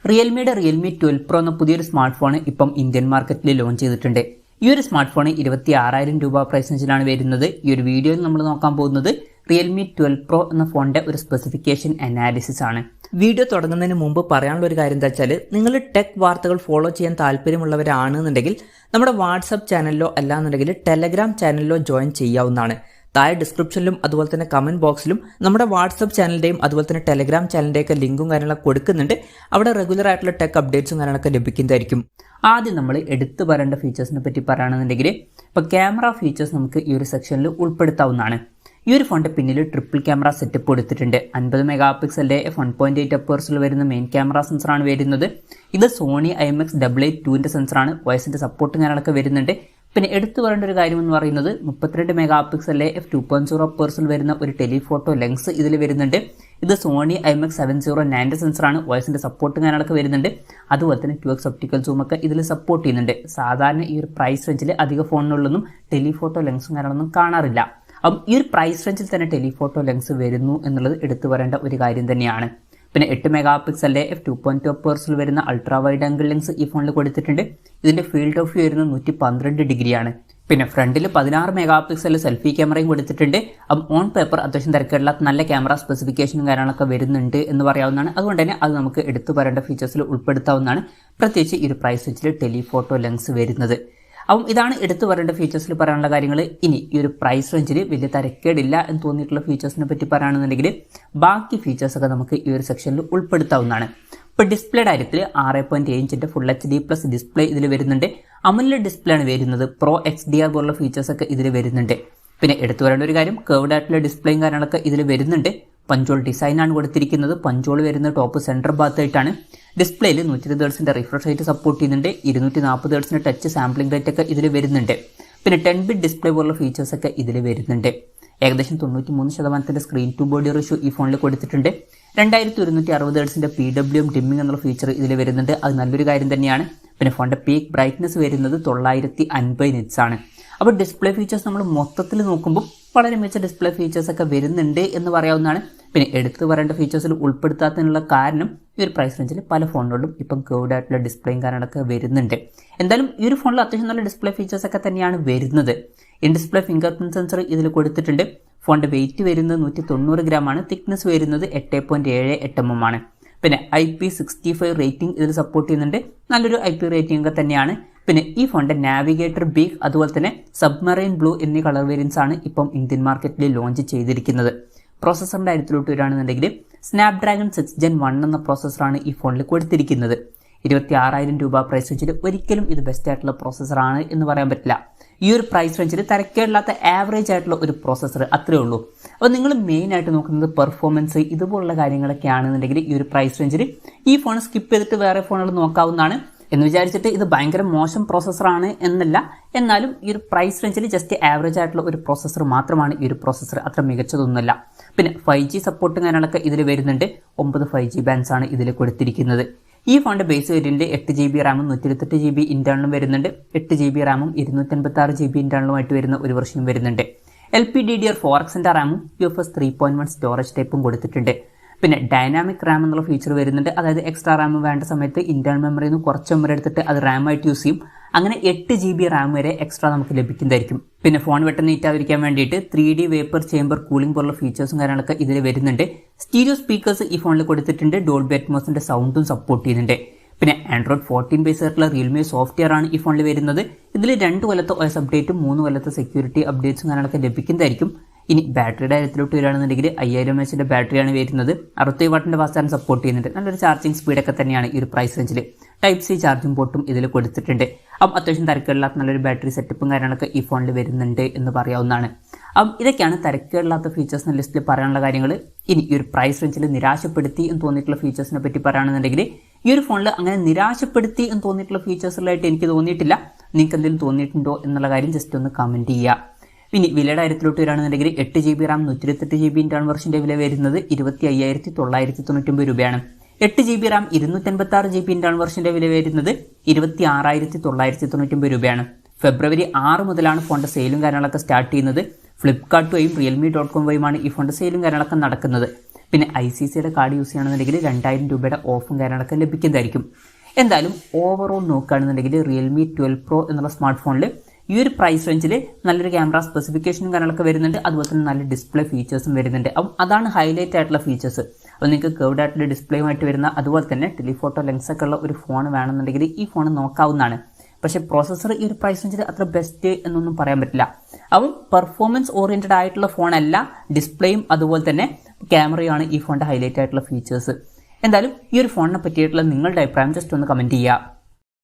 റിയൽമിയുടെ Realme 12 Pro എന്ന പുതിയൊരു smart phone ഇപ്പം ഇന്ത്യൻ മാർക്കറ്റിൽ ലോഞ്ച് ചെയ്തിട്ടുണ്ട്. ഈ ഒരു സ്മാർട്ട് ഫോൺ 26,000 രൂപ പ്രൈസ് റേഞ്ചിലാണ് വരുന്നത്. ഈ ഒരു വീഡിയോയിൽ നമ്മൾ നോക്കാൻ പോകുന്നത് റിയൽമി 12 Pro എന്ന ഫോണിന്റെ ഒരു സ്പെസിഫിക്കേഷൻ അനാലിസിസ് ആണ്. വീഡിയോ തുടങ്ങുന്നതിന് മുമ്പ് പറയാനുള്ള ഒരു കാര്യം എന്താ വെച്ചാൽ, നിങ്ങൾ ടെക് വാർത്തകൾ ഫോളോ ചെയ്യാൻ താല്പര്യമുള്ളവരാണെന്നുണ്ടെങ്കിൽ നമ്മുടെ വാട്സപ്പ് ചാനലിലോ അല്ലാന്നുണ്ടെങ്കിൽ ടെലഗ്രാം ചാനലിലോ ജോയിൻ ചെയ്യാവുന്നതാണ്. താഴെ ഡിസ്ക്രിപ്ഷനിലും അതുപോലെ തന്നെ കമന്റ് ബോക്സിലും നമ്മുടെ വാട്സപ്പ് ചാനലിന്റെയും അതുപോലെ തന്നെ ടെലഗ്രാം ചാനലിന്റെയൊക്കെ ലിങ്കും കാര്യങ്ങളൊക്കെ കൊടുക്കുന്നുണ്ട്. അവിടെ റെഗുലർ ആയിട്ടുള്ള ടെക് അപ്ഡേറ്റ്സും കാര്യങ്ങളൊക്കെ ലഭിക്കുന്നതായിരിക്കും. ആദ്യം നമ്മൾ എടുത്തു പറയേണ്ട ഫീച്ചേഴ്സിനെ പറ്റി പറയുകയാണെന്നുണ്ടെങ്കിൽ, ഇപ്പോൾ ക്യാമറ ഫീച്ചേഴ്സ് നമുക്ക് ഈ ഒരു സെക്ഷനിൽ ഉൾപ്പെടുത്താവുന്നതാണ്. ഈ ഒരു ഫോണിന്റെ പിന്നിൽ ട്രിപ്പിൾ ക്യാമറ സെറ്റപ്പ് കൊടുത്തിട്ടുണ്ട്. 50 മെഗാ പിക്സലിന്റെ f1.8 അപ്പേഴ്സിൽ വരുന്ന മെയിൻ ക്യാമറ സെൻസറാണ് വരുന്നത്. ഇത് സോണി IMX882 സെൻസറാണ്. വോയിസിന്റെ സപ്പോർട്ട് കാര്യങ്ങളൊക്കെ വരുന്നുണ്ട്. പിന്നെ എടുത്തു പറയേണ്ട ഒരു കാര്യം എന്ന് പറയുന്നത് 32 മെഗാ പിക്സലിലെ f2.0 അപ്പേഴ്സിൽ വരുന്ന ഒരു ടെലിഫോട്ടോ ലെൻസ് ഇതിൽ വരുന്നുണ്ട്. ഇത് സോണി IMX709 സെൻസറാണ്. വോയിസിന്റെ സപ്പോർട്ട് കാര്യങ്ങളൊക്കെ വരുന്നുണ്ട്. അതുപോലെ തന്നെ 2x ഒപ്റ്റിക്കൽ സൂം ഒക്കെ ഇതിൽ സപ്പോർട്ട് ചെയ്യുന്നുണ്ട്. സാധാരണ ഈ ഒരു പ്രൈസ് റേഞ്ചിൽ അധിക ഫോണുകളിലൊന്നും ടെലിഫോട്ടോ ലെൻസും കാര്യങ്ങളൊന്നും കാണാറില്ല. അപ്പം ഈ ഒരു പ്രൈസ് റേഞ്ചിൽ തന്നെ ടെലിഫോട്ടോ ലെൻസ് വരുന്നു എന്നുള്ളത് എടുത്തു പറയേണ്ട ഒരു കാര്യം തന്നെയാണ്. പിന്നെ 8 മെഗാ പിക്സലിന്റെ f2.2 അപ്പേഴ്സിൽ വരുന്ന അൾട്രാ വൈഡ് ആംഗിൾ ലെൻസ് ഈ ഫോണിൽ കൊടുത്തിട്ടുണ്ട്. ഇതിന്റെ ഫീൽഡ് ഓഫ് വ്യൂ വരുന്നത് 112 ഡിഗ്രിയാണ്. പിന്നെ ഫ്രണ്ടിൽ 16 മെഗാ പിക്സലിൽ സെൽഫി ക്യാമറയും കൊടുത്തിട്ടുണ്ട്. അപ്പം ഓൺ പേപ്പർ അത്യാവശ്യം തിരക്കുള്ള നല്ല ക്യാമറ സ്പെസിഫിക്കേഷനും കാര്യങ്ങളൊക്കെ വരുന്നുണ്ട് എന്ന് പറയാവുന്നതാണ്. അതുകൊണ്ട് തന്നെ അത് നമുക്ക് എടുത്തു പറയേണ്ട ഫീച്ചേഴ്സിൽ ഉൾപ്പെടുത്താവുന്നതാണ്. പ്രത്യേകിച്ച് ഈ ഒരു പ്രൈസ് റേഞ്ചിൽ ടെലിഫോട്ടോ ലെൻസ് വരുന്നത്. അപ്പം ഇതാണ് എടുത്തു പറയേണ്ട ഫീച്ചേഴ്സിൽ പറയാനുള്ള കാര്യങ്ങൾ. ഇനി ഈ ഒരു പ്രൈസ് റേഞ്ചിൽ വലിയ തരക്കേടില്ല എന്ന് തോന്നിയിട്ടുള്ള ഫീച്ചേഴ്സിനെ പറ്റി പറയുകയാണെന്നുണ്ടെങ്കിൽ, ബാക്കി ഫീച്ചേഴ്സൊക്കെ നമുക്ക് ഈ ഒരു സെക്ഷനിൽ ഉൾപ്പെടുത്താവുന്നതാണ്. ഇപ്പോൾ ഡിസ്പ്ലേയുടെ കാര്യത്തിൽ 6.7 ഇഞ്ചിന്റെ ഫുൾ HD+ ഡിസ്പ്ലേ ഇതിൽ വരുന്നുണ്ട്. AMOLED ഡിസ്പ്ലേ ആണ് വരുന്നത്. Pro XDR പോലുള്ള ഫീച്ചേഴ്സൊക്കെ ഇതിൽ വരുന്നുണ്ട്. പിന്നെ എടുത്തു പറയേണ്ട ഒരു കാര്യം, കർവ്ഡ് ആയിട്ടുള്ള ഡിസ്പ്ലേയും കാര്യങ്ങളൊക്കെ ഇതിൽ വരുന്നുണ്ട്. പഞ്ചോൾ ഡിസൈനാണ് കൊടുത്തിരിക്കുന്നത്. പഞ്ചോൾ വരുന്ന ടോപ്പ് സെൻറ്റർ ഭാഗത്തായിട്ടാണ്. ഡിസ്പ്ലേയിൽ 120 ഹെർട്സിന്റെ റിഫ്രഷ് റേറ്റ് സപ്പോർട്ട് ചെയ്യുന്നുണ്ട്. 240 ഹെർട്സിന്റെ ടച്ച് സാമ്പിളിംഗ് റേറ്റ് ഒക്കെ ഇതിൽ വരുന്നുണ്ട്. പിന്നെ 10-bit ഡിസ്പ്ലേ പോലുള്ള ഫീച്ചേഴ്സ് ഒക്കെ ഇതിൽ വരുന്നുണ്ട്. ഏകദേശം 93% സ്ക്രീൻ ടു ബോഡി റേഷ്യോ ഈ ഫോണിൽ കൊടുത്തിട്ടുണ്ട്. 2160 ഹെർട്സിന്റെ PWM ഡിമ്മിംഗ് എന്നുള്ള ഫീച്ചർ ഇതിൽ വരുന്നുണ്ട്. അത് നല്ലൊരു കാര്യം തന്നെയാണ്. പിന്നെ ഫോണിന്റെ പീക്ക് ബ്രൈറ്റ്നസ് വരുന്നത് 950 നിറ്റ്സ് ആണ്. അപ്പോൾ ഡിസ്പ്ലേ ഫീച്ചേഴ്സ് നമ്മൾ മൊത്തത്തിൽ നോക്കുമ്പോൾ വളരെ മികച്ച ഡിസ്പ്ലേ ഫീച്ചേഴ്സ് ഒക്കെ വരുന്നുണ്ട് എന്ന് പറയാവുന്നതാണ്. പിന്നെ എടുത്തു പറയേണ്ട ഫീച്ചേഴ്സിൽ ഉൾപ്പെടുത്താത്തതിനുള്ള കാരണം, ഈ ഒരു പ്രൈസ് റേഞ്ചിൽ പല ഫോണുകളിലും ഇപ്പം കർവ്ഡ് ആയിട്ടുള്ള ഡിസ്പ്ലേയും കാര്യങ്ങളൊക്കെ വരുന്നുണ്ട്. എന്തായാലും ഈ ഒരു ഫോണിൽ അത്യാവശ്യം നല്ല ഡിസ്പ്ലേ ഫീച്ചേഴ്സ് ഒക്കെ തന്നെയാണ് വരുന്നത്. In display finger print sensor ഇതിൽ കൊടുത്തിട്ടുണ്ട്. ഫോണിന്റെ വെയിറ്റ് വരുന്നത് 190 ഗ്രാമാണ്. തിക്നെസ് വരുന്നത് 8.78 mm ആണ്. പിന്നെ IP65 റേറ്റിംഗ് ഇതിൽ സപ്പോർട്ട് ചെയ്യുന്നുണ്ട്. നല്ലൊരു IP റേറ്റിംഗ് ഒക്കെ തന്നെയാണ്. പിന്നെ ഈ ഫോണിന്റെ നാവിഗേറ്റർ ബീക്ക് അതുപോലെ തന്നെ സബ്മറൈൻ ബ്ലൂ എന്നീ കളർ വേരിയൻസ് ആണ് ഇപ്പം ഇന്ത്യൻ മാർക്കറ്റിൽ ലോഞ്ച് ചെയ്തിരിക്കുന്നത്. പ്രോസസ്സറിന്റെ കാര്യത്തിലോട്ട് വരികയാണെന്നുണ്ടെങ്കിൽ, സ്നാപ്ഡ്രാഗൺ 6 Gen 1 എന്ന പ്രോസസ്സറാണ് ഈ ഫോണിൽ കൊടുത്തിരിക്കുന്നത്. 26,000 രൂപ പ്രൈസ് റേഞ്ചിൽ ഒരിക്കലും ഇത് ബെസ്റ്റ് ആയിട്ടുള്ള പ്രോസസ്സറാണ് എന്ന് പറയാൻ പറ്റില്ല. ഈ ഒരു പ്രൈസ് റേഞ്ചിൽ തരക്കേടില്ലാത്ത ആവറേജ് ആയിട്ടുള്ള ഒരു പ്രോസസ്സർ അത്രേ ഉള്ളൂ. അപ്പോൾ നിങ്ങൾ മെയിൻ ആയിട്ട് നോക്കുന്നത് പെർഫോമൻസ് ഇതുപോലുള്ള കാര്യങ്ങളൊക്കെ ആണെന്നുണ്ടെങ്കിൽ, ഈ ഒരു പ്രൈസ് റേഞ്ചിൽ ഈ ഫോൺ സ്കിപ്പ് ചെയ്തിട്ട് വേറെ ഫോണുകൾ നോക്കാവുന്നതാണ്. എന്ന് വിചാരിച്ചിട്ട് ഇത് ഭയങ്കര മോശം പ്രോസസ്സറാണ് എന്നല്ല. എന്നാലും ഈ ഒരു പ്രൈസ് റേഞ്ചിൽ ജസ്റ്റ് ആവറേജ് ആയിട്ടുള്ള ഒരു പ്രോസസ്സർ മാത്രമാണ് ഈ ഒരു പ്രോസസ്സർ. അത്ര മികച്ചതൊന്നുമല്ല. പിന്നെ 5G സപ്പോർട്ടും കാര്യങ്ങളൊക്കെ ഇതിൽ വരുന്നുണ്ട്. 9 5G ബാൻഡ്സ് ആണ് ഇതിൽ കൊടുത്തിരിക്കുന്നത്. ഈ ഫോണിന്റെ ബേസ് വേരിയന്റ് 8GB റാമും 128GB ഇന്റേണലും വരുന്നുണ്ട്. 8GB റാമും 256GB ഇന്റേണലുമായിട്ട് വരുന്ന ഒരു വെർഷനും വരുന്നുണ്ട്. LPDDR4X റാമും UFS 3.1 സ്റ്റോറേജ് ടൈപ്പും കൊടുത്തിട്ടുണ്ട്. പിന്നെ ഡൈനാമിക് റാം എന്നുള്ള ഫീച്ചർ വരുന്നുണ്ട്. അതായത് എക്സ്ട്രാ റാം വേണ്ട സമയത്ത് ഇന്റേണൽ മെമ്മറിയിൽ നിന്ന് കുറച്ച് മെമ്മറി എടുത്തിട്ട് അത് റാം ആയിട്ട് യൂസ് ചെയ്യും. അങ്ങനെ 8GB റാം വരെ എക്സ്ട്രാ നമുക്ക് ലഭിക്കുന്നതായിരിക്കും. പിന്നെ ഫോൺ പെട്ടെന്ന് നീറ്റാതിരിക്കാൻ വേണ്ടിയിട്ട് 3D വേപ്പർ ചേമ്പർ കൂളിംഗ് പോലുള്ള ഫീച്ചേഴ്സും കാര്യങ്ങളൊക്കെ ഇതിൽ വരുന്നുണ്ട്. സ്റ്റീരിയോ സ്പീക്കേഴ്സ് ഈ ഫോണിൽ കൊടുത്തിട്ടുണ്ട്. ഡോൾബി അറ്റ്മോസിന്റെ സൗണ്ടും സപ്പോർട്ട് ചെയ്യുന്നുണ്ട്. പിന്നെ Android 14 ബേസ് ആയിട്ടുള്ള റിയൽമി സോഫ്റ്റ്വെയർ ആണ് ഈ ഫോണിൽ വരുന്നത്. ഇതിൽ 2 കൊല്ലത്തെ OS അപ്ഡേറ്റും 3 കൊല്ലത്തെ സെക്യൂരിറ്റി അപ്ഡേറ്റ്സും കാര്യങ്ങളൊക്കെ ലഭിക്കുന്നതായിരിക്കും. ഇനി ബാറ്ററിയുടെ കാര്യത്തിലോട്ട് വരികയാണെന്നുണ്ടെങ്കിൽ 5000 mAh ബാറ്ററിയാണ് വരുന്നത്. 60 വാട്ടിന്റെ ഫാസ്റ്റ് ചാർജ് സപ്പോർട്ട് ചെയ്യുന്നുണ്ട്. നല്ലൊരു ചാർജിങ് സ്പീഡൊക്കെ തന്നെയാണ് ഈ ഒരു പ്രൈസ് റേഞ്ചിൽ. Type-C ചാർജിംഗ് പോർട്ടും ഇതിൽ കൊടുത്തിട്ടുണ്ട്. അപ്പം അത്യാവശ്യം തിരക്കേടില്ലാത്ത നല്ലൊരു ബാറ്ററി സെറ്റപ്പും കാര്യങ്ങളൊക്കെ ഈ ഫോണിൽ വരുന്നുണ്ട് എന്ന് പറയാവുന്നതാണ്. അപ്പം ഇതൊക്കെയാണ് തിരക്കേടില്ലാത്ത ഫീച്ചേഴ്സിന്റെ ലിസ്റ്റിൽ പറയാനുള്ള കാര്യങ്ങൾ. ഇനി ഈ ഒരു പ്രൈസ് റേഞ്ചിൽ നിരാശപ്പെടുത്തി എന്ന് തോന്നിയിട്ടുള്ള ഫീച്ചേഴ്സിനെ പറ്റി പറയുകയാണെന്നുണ്ടെങ്കിൽ, ഈ ഒരു ഫോണിൽ അങ്ങനെ നിരാശപ്പെടുത്തി എന്ന് തോന്നിയിട്ടുള്ള ഫീച്ചേഴ്സിലായിട്ട് എനിക്ക് തോന്നിയിട്ടില്ല. നിങ്ങൾക്ക് എന്തെങ്കിലും തോന്നിയിട്ടുണ്ടോ എന്നുള്ള കാര്യം ജസ്റ്റ് ഒന്ന് കമന്റ് ചെയ്യുക. ഇനി വിലയുടെ കാര്യത്തിലോട്ട് വരികയാണെന്നുണ്ടെങ്കിൽ, 8GB റാം 128GB ഇന്റേണൽ വെർഷന്റെ വില വരുന്നത് 25,999 രൂപയാണ്. 8GB റാം 256GB ഇന്റേണൽ വെർഷന്റെ വില വരുന്നത് 26,999 രൂപയാണ്. ഫെബ്രുവരി 6 മുതലാണ് ഫോണിന്റെ സെയിലും കാര്യങ്ങളൊക്കെ സ്റ്റാർട്ട് ചെയ്യുന്നത്. ഫ്ലിപ്കാർട്ട് വഴിയും realme.com വഴിയുമാണ് ഈ ഫോണിന്റെ സെയിലും കാര്യങ്ങളൊക്കെ നടക്കുന്നത്. പിന്നെ ICICIയുടെ കാർഡ് യൂസ് ചെയ്യുകയാണെന്നുണ്ടെങ്കിൽ 2000 രൂപയുടെ ഓഫും കാര്യങ്ങളൊക്കെ ലഭിക്കുന്നതായിരിക്കും. എന്തായാലും ഓവറോൾ നോക്കുകയാണെന്നുണ്ടെങ്കിൽ റിയൽമി 12 Pro എന്നുള്ള സ്മാർട്ട് ഫോണിൽ ഈ ഒരു പ്രൈസ് റേഞ്ചിൽ നല്ലൊരു ക്യാമറ സ്പെസിഫിക്കേഷനും കാര്യങ്ങളൊക്കെ വരുന്നുണ്ട്. അതുപോലെ തന്നെ നല്ല ഡിസ്പ്ലേ ഫീച്ചേഴ്സും വരുന്നുണ്ട്. അപ്പം അതാണ് ഹൈലൈറ്റ് ആയിട്ടുള്ള ഫീച്ചേഴ്സ്. അപ്പോൾ നിങ്ങൾക്ക് കേർവ്ഡ് ആയിട്ടുള്ള ഡിസ്പ്ലേയുമായിട്ട് വരുന്ന അതുപോലെ തന്നെ ടെലിഫോട്ടോ ലെൻസ് ഒക്കെ ഉള്ള ഒരു ഫോൺ വേണമെന്നുണ്ടെങ്കിൽ ഈ ഫോൺ നോക്കാവുന്നതാണ്. പക്ഷേ പ്രോസസ്സർ ഈ ഒരു പ്രൈസ് റേഞ്ചിൽ അത്ര ബെസ്റ്റ് എന്നൊന്നും പറയാൻ പറ്റില്ല. അപ്പം പെർഫോമൻസ് ഓറിയന്റഡ് ആയിട്ടുള്ള ഫോണല്ല, ഡിസ്പ്ലേയും അതുപോലെ തന്നെ ക്യാമറയാണ് ഈ ഫോണിന്റെ ഹൈലൈറ്റ് ആയിട്ടുള്ള ഫീച്ചേഴ്സ്. എന്തായാലും ഈ ഒരു ഫോണിനെ പറ്റിയിട്ടുള്ള നിങ്ങളുടെ അഭിപ്രായം ജസ്റ്റ് ഒന്ന് കമന്റ് ചെയ്യുക.